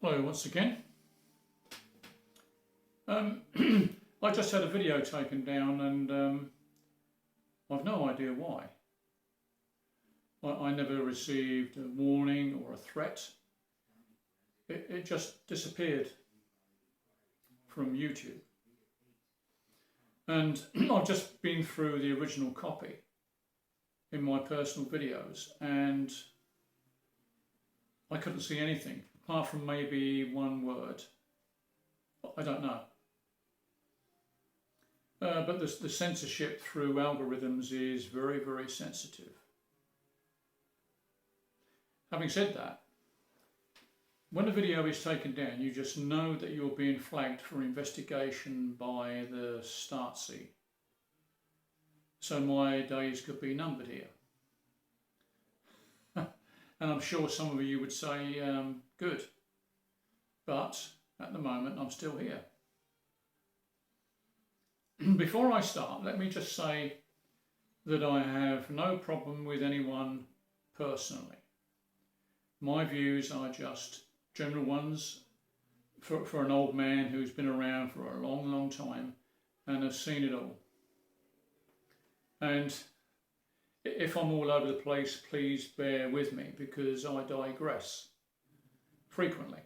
Hello once again. I just had a video taken down and I've no idea why. I never received a warning or a threat. It just disappeared from YouTube. And I've just been through the original copy in my personal videos and I couldn't see anything apart from maybe one word. I don't know. But the censorship through algorithms is very, very sensitive. Having said that, when a video is taken down, you just know that you're being flagged for investigation by the Stasi. So my days could be numbered here. And I'm sure some of you would say, good. But at the moment, I'm still here. Before I start, let me just say that I have no problem with anyone personally. My views are just general ones for an old man who's been around for a long, long time and has seen it all. And if I'm all over the place, please bear with me because I digress frequently.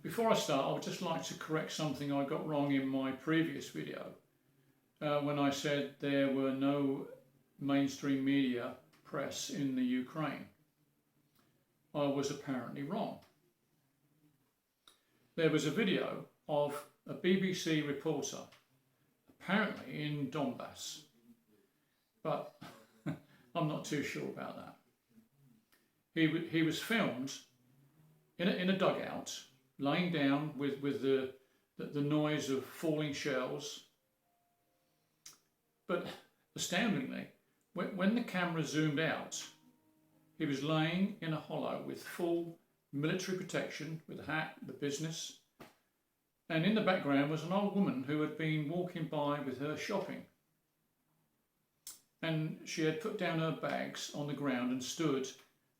Before I start, I would just like to correct something I got wrong in my previous video when I said there were no mainstream media press in the Ukraine. I was apparently wrong. There was a video of a BBC reporter apparently in Donbass, but I'm not too sure about that. He was filmed in a dugout, laying down with the noise of falling shells. But astoundingly, when the camera zoomed out, he was laying in a hollow with full military protection, with a hat, the business. And in the background was an old woman who had been walking by with her shopping. And she had put down her bags on the ground and stood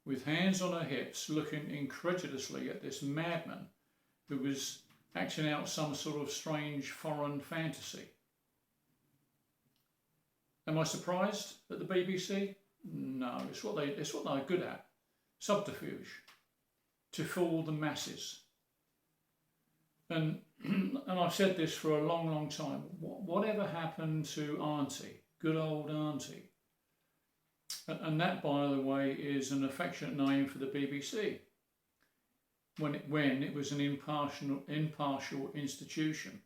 with hands on her hips, looking incredulously at this madman who was acting out some sort of strange foreign fantasy. Am I surprised at the BBC? No, it's what they're good at. Subterfuge. To fool the masses. And I've said this for a long, long time. Whatever happened to Auntie? Good old Auntie. And that, by the way, is an affectionate name for the BBC. When it was an impartial institution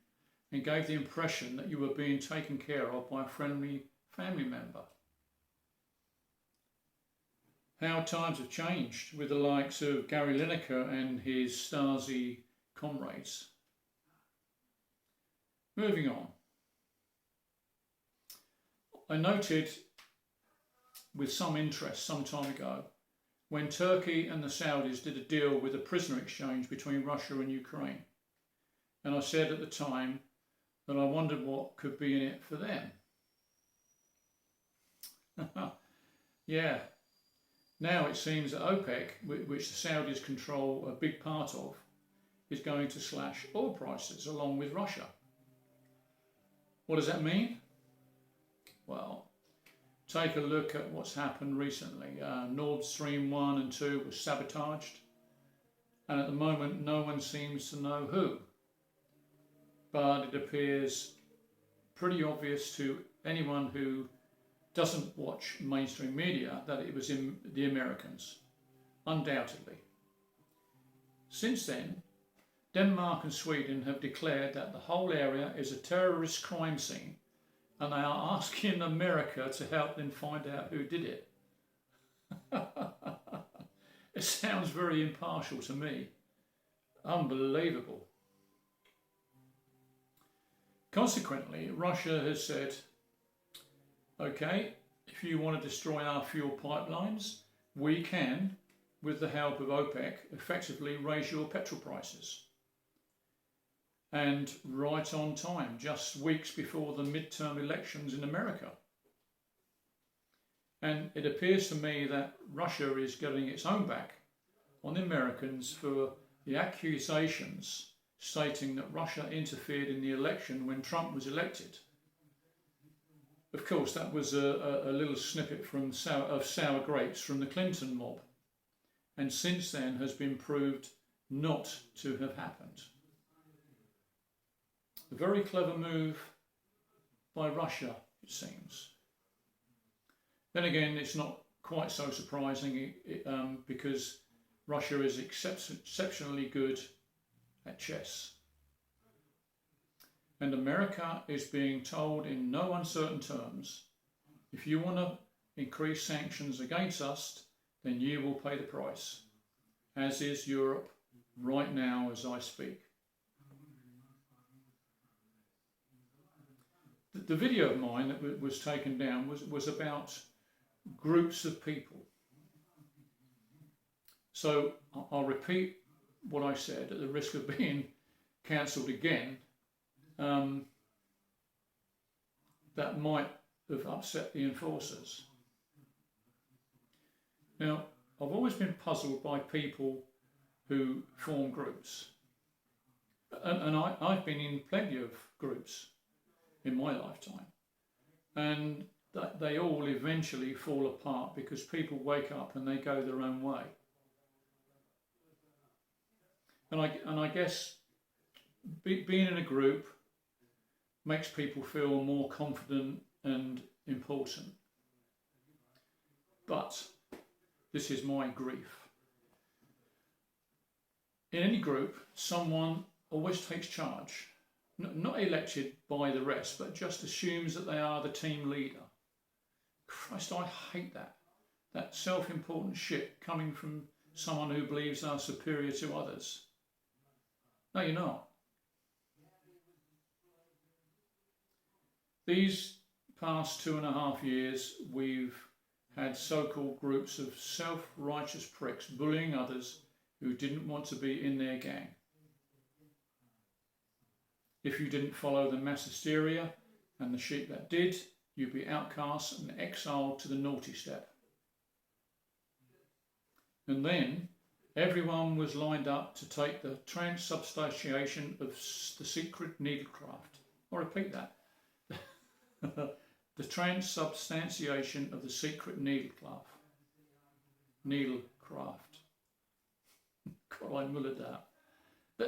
and gave the impression that you were being taken care of by a friendly family member. How times have changed with the likes of Gary Lineker and his Stasi comrades. Moving on. I noted with some interest some time ago when Turkey and the Saudis did a deal with a prisoner exchange between Russia and Ukraine. And I said at the time that I wondered what could be in it for them. Yeah. Now it seems that OPEC, which the Saudis control a big part of, is going to slash oil prices along with Russia. What does that mean? Well, take a look at what's happened recently. Nord Stream 1 and 2 was sabotaged, and at the moment no one seems to know who. But it appears pretty obvious to anyone who doesn't watch mainstream media that it was in the Americans, undoubtedly. Since then, Denmark and Sweden have declared that the whole area is a terrorist crime scene and they are asking America to help them find out who did it. It sounds very impartial to me. Unbelievable. Consequently, Russia has said, okay, if you want to destroy our fuel pipelines, we can, with the help of OPEC, effectively raise your petrol prices. And right on time, just weeks before the midterm elections in America. And it appears to me that Russia is getting its own back on the Americans for the accusations stating that Russia interfered in the election when Trump was elected. Of course, that was a little snippet from sour grapes from the Clinton mob, and since then has been proved not to have happened. A very clever move by Russia, it seems. Then again, it's not quite so surprising because Russia is exceptionally good at chess. And America is being told in no uncertain terms, if you want to increase sanctions against us, then you will pay the price, as is Europe right now as I speak. The video of mine that was taken down was about groups of people. So I'll repeat what I said at the risk of being cancelled again. That might have upset the enforcers. Now, I've always been puzzled by people who form groups. And I've been in plenty of groups in my lifetime. And they all eventually fall apart because people wake up and they go their own way. And I guess being in a group makes people feel more confident and important. But this is my grief. In any group, someone always takes charge. Not elected by the rest, but just assumes that they are the team leader. Christ, I hate that. That self-important shit coming from someone who believes they're superior to others. No, you're not. These past 2.5 years, we've had so-called groups of self-righteous pricks bullying others who didn't want to be in their gang. If you didn't follow the mass hysteria and the sheep that did, you'd be outcast and exiled to the naughty step. And then everyone was lined up to take the transubstantiation of the secret needlecraft. I'll repeat that. The transubstantiation of the secret needlecraft. God, I mullered that.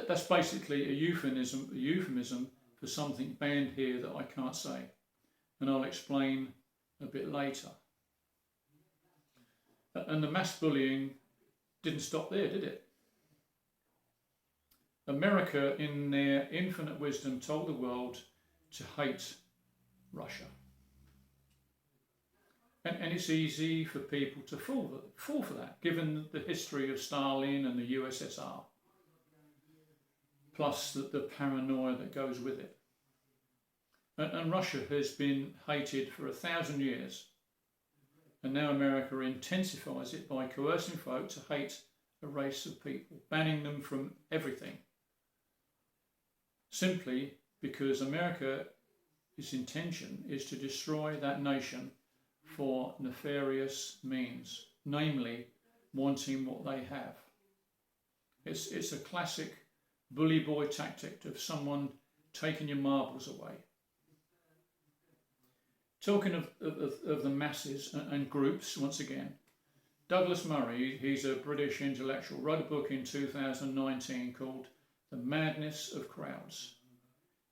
That's basically a euphemism for something banned here that I can't say. And I'll explain a bit later. And the mass bullying didn't stop there, did it? America, in their infinite wisdom, told the world to hate Russia. And it's easy for people to fall for that, given the history of Stalin and the USSR, plus the paranoia that goes with it. And Russia has been hated for 1,000 years, and now America intensifies it by coercing folk to hate a race of people, banning them from everything, simply because America's intention is to destroy that nation for nefarious means, namely wanting what they have. It's a classic bully boy tactic of someone taking your marbles away. Talking of the masses and groups, once again, Douglas Murray, he's a British intellectual, wrote a book in 2019 called The Madness of Crowds,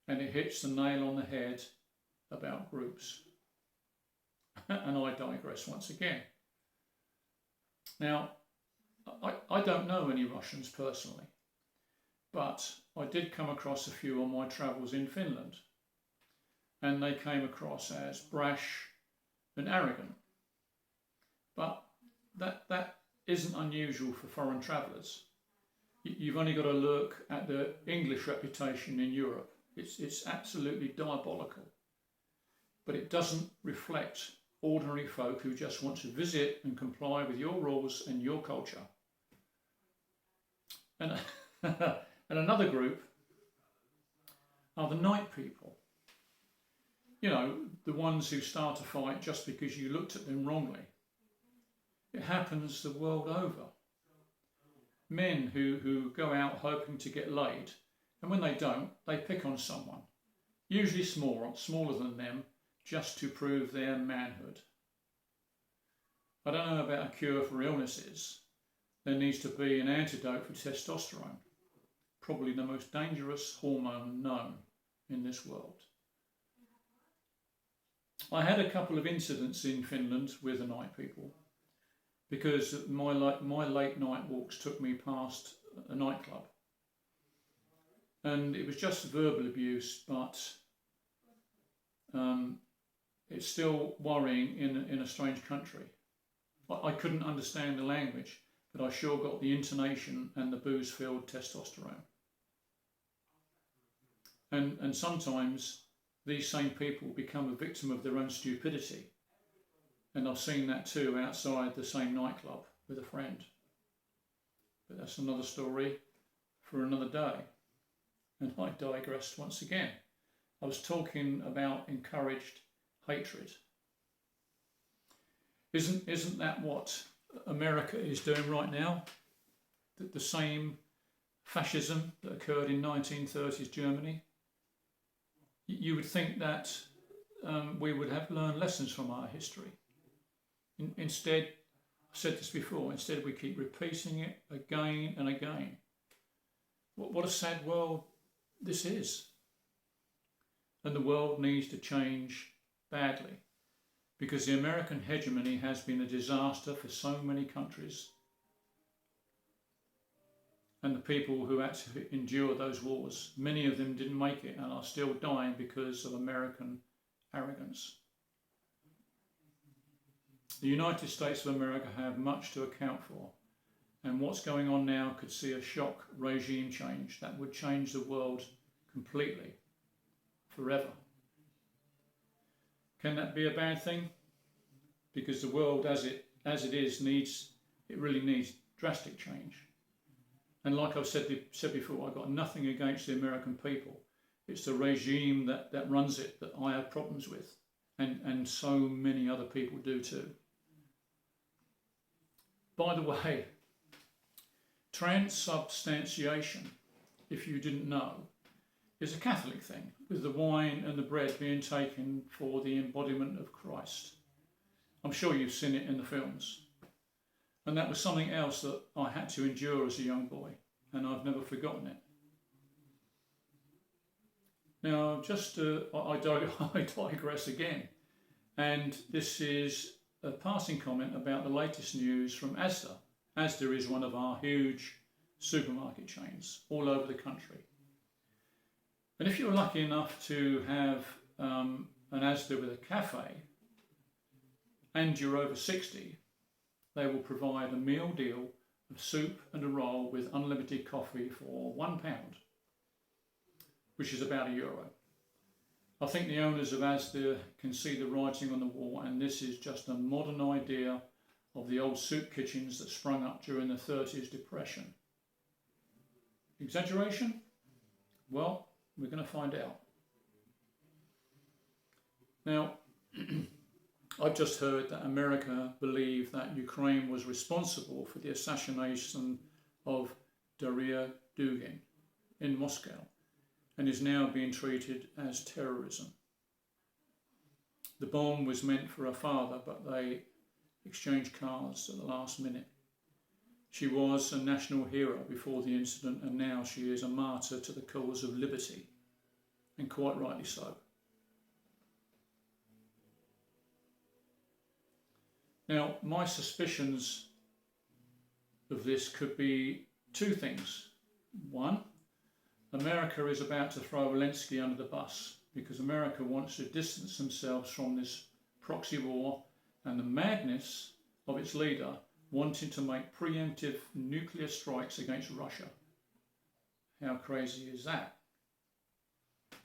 and it hits the nail on the head about groups. And I digress once again. Now, I don't know any Russians personally, but I did come across a few on my travels in Finland, and they came across as brash and arrogant. But that isn't unusual for foreign travellers. You've only got to look at the English reputation in Europe. It's absolutely diabolical. But it doesn't reflect ordinary folk who just want to visit and comply with your rules and your culture. And, and another group are the night people. You know, the ones who start a fight just because you looked at them wrongly. It happens the world over. men who go out hoping to get laid, and when they don't, they pick on someone, usually smaller than them, just to prove their manhood. I don't know about a cure for illnesses. There needs to be an antidote for testosterone, probably the most dangerous hormone known in this world. I had a couple of incidents in Finland with the night people because my late night walks took me past a nightclub. And it was just verbal abuse, but it's still worrying in a strange country. I couldn't understand the language, but I sure got the intonation and the booze-filled testosterone. And sometimes these same people become a victim of their own stupidity. And I've seen that too outside the same nightclub with a friend. But that's another story for another day. And I digressed once again. I was talking about encouraged hatred. Isn't that what America is doing right now? The same fascism that occurred in 1930s Germany? You would think that we would have learned lessons from our history. Instead, I've said this before, instead we keep repeating it again and again. What a sad world this is. And the world needs to change badly because the American hegemony has been a disaster for so many countries. And the people who had to endure those wars, many of them didn't make it and are still dying because of American arrogance. The United States of America have much to account for, and what's going on now could see a shock regime change that would change the world completely, forever. Can that be a bad thing? Because the world as it is really needs drastic change. And like I've said before, I've got nothing against the American people. It's the regime that runs it that I have problems with, and so many other people do too. By the way, transubstantiation, if you didn't know, is a Catholic thing, with the wine and the bread being taken for the embodiment of Christ. I'm sure you've seen it in the films. And that was something else that I had to endure as a young boy, and I've never forgotten it. Now, I digress again, and this is a passing comment about the latest news from Asda. Asda is one of our huge supermarket chains all over the country. And if you're lucky enough to have an Asda with a cafe and you're over 60, they will provide a meal deal of soup and a roll with unlimited coffee for £1, which is about €1. I think the owners of Asda can see the writing on the wall, and this is just a modern idea of the old soup kitchens that sprung up during the 30s depression. Exaggeration? Well, we're going to find out. Now, I've just heard that America believed that Ukraine was responsible for the assassination of Daria Dugin in Moscow and is now being treated as terrorism. The bomb was meant for her father, but they exchanged cards at the last minute. She was a national hero before the incident, and now she is a martyr to the cause of liberty, and quite rightly so. Now, my suspicions of this could be two things. One, America is about to throw Zelensky under the bus because America wants to distance themselves from this proxy war and the madness of its leader wanting to make preemptive nuclear strikes against Russia. How crazy is that?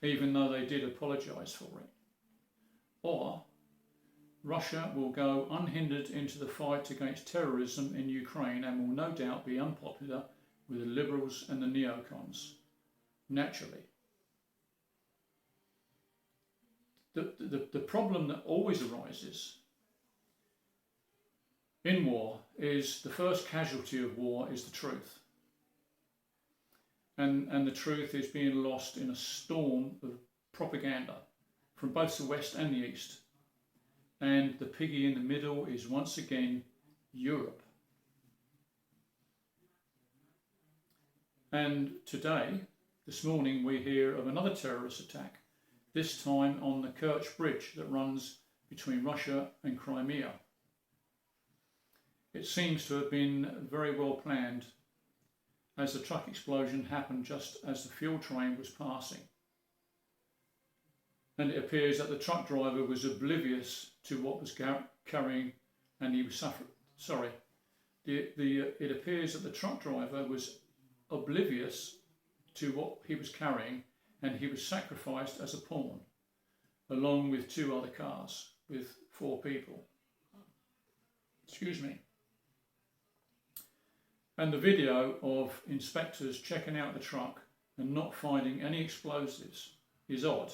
Even though they did apologise for it. Or Russia will go unhindered into the fight against terrorism in Ukraine and will no doubt be unpopular with the liberals and the neocons, naturally. The problem that always arises in war is the first casualty of war is the truth. and the truth is being lost in a storm of propaganda from both the West and the East. And the piggy in the middle is once again Europe. And today, this morning, we hear of another terrorist attack, this time on the Kerch Bridge that runs between Russia and Crimea. It seems to have been very well planned, as the truck explosion happened just as the fuel train was passing. And it appears that the truck driver was oblivious to what was carrying, and he was suffering. Sorry, it appears that the truck driver was oblivious to what he was carrying, and he was sacrificed as a pawn, along with 2 other cars with 4 people. Excuse me. And the video of inspectors checking out the truck and not finding any explosives is odd,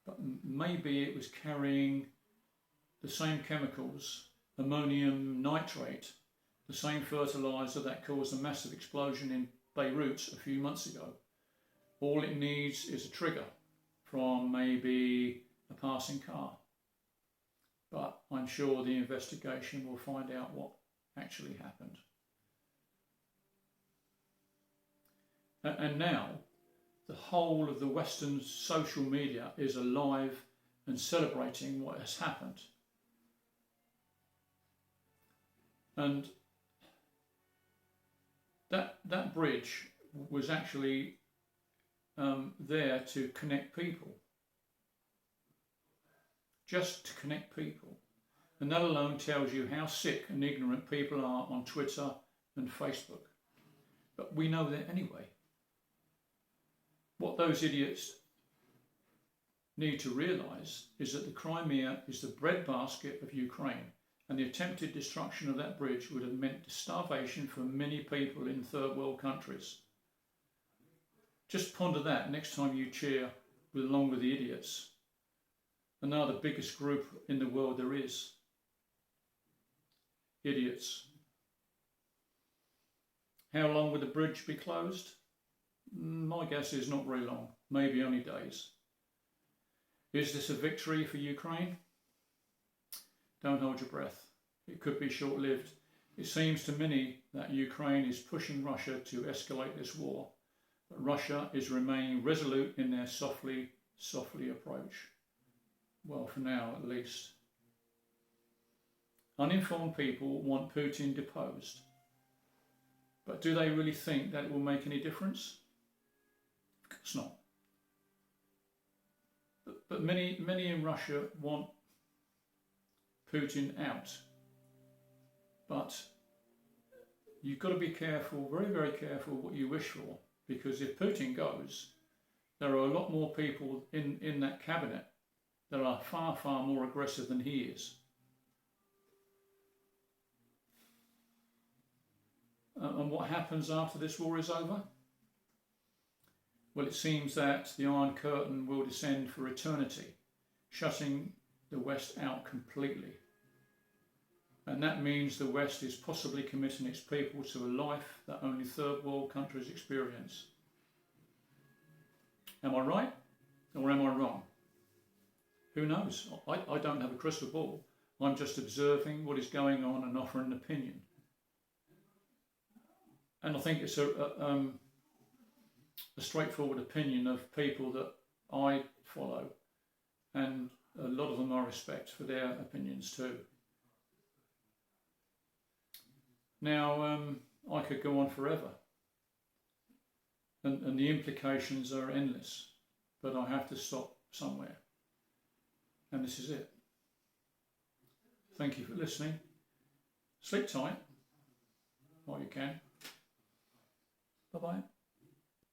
but maybe it was carrying the same chemicals, ammonium nitrate, the same fertiliser that caused a massive explosion in Beirut a few months ago. All it needs is a trigger from maybe a passing car. But I'm sure the investigation will find out what actually happened. And now, the whole of the Western social media is alive and celebrating what has happened. And that bridge was actually there to connect people. Just to connect people. And that alone tells you how sick and ignorant people are on Twitter and Facebook. But we know that anyway. What those idiots need to realise is that the Crimea is the breadbasket of Ukraine, and the attempted destruction of that bridge would have meant starvation for many people in third world countries. Just ponder that next time you cheer along with the idiots. And they are the biggest group in the world there is. Idiots. How long would the bridge be closed? My guess is not very long, maybe only days. Is this a victory for Ukraine? Don't hold your breath. It could be short-lived. It seems to many that Ukraine is pushing Russia to escalate this war, but Russia is remaining resolute in their softly approach. Well, for now at least. Uninformed people want Putin deposed. But do they really think that it will make any difference? Of course not. But many in Russia want Putin out. But you've got to be careful, very, very careful what you wish for, because if Putin goes, there are a lot more people in that cabinet that are far, far more aggressive than he is. And what happens after this war is over? Well, it seems that the Iron Curtain will descend for eternity, shutting the West out completely. And that means the West is possibly committing its people to a life that only third world countries experience. Am I right or am I wrong? Who knows? I don't have a crystal ball. I'm just observing what is going on and offering an opinion. And I think it's a straightforward opinion of people that I follow, and a lot of them I respect for their opinions too. Now, I could go on forever, and the implications are endless, but I have to stop somewhere, and this is it. Thank you for listening. Sleep tight while you can. Bye-bye.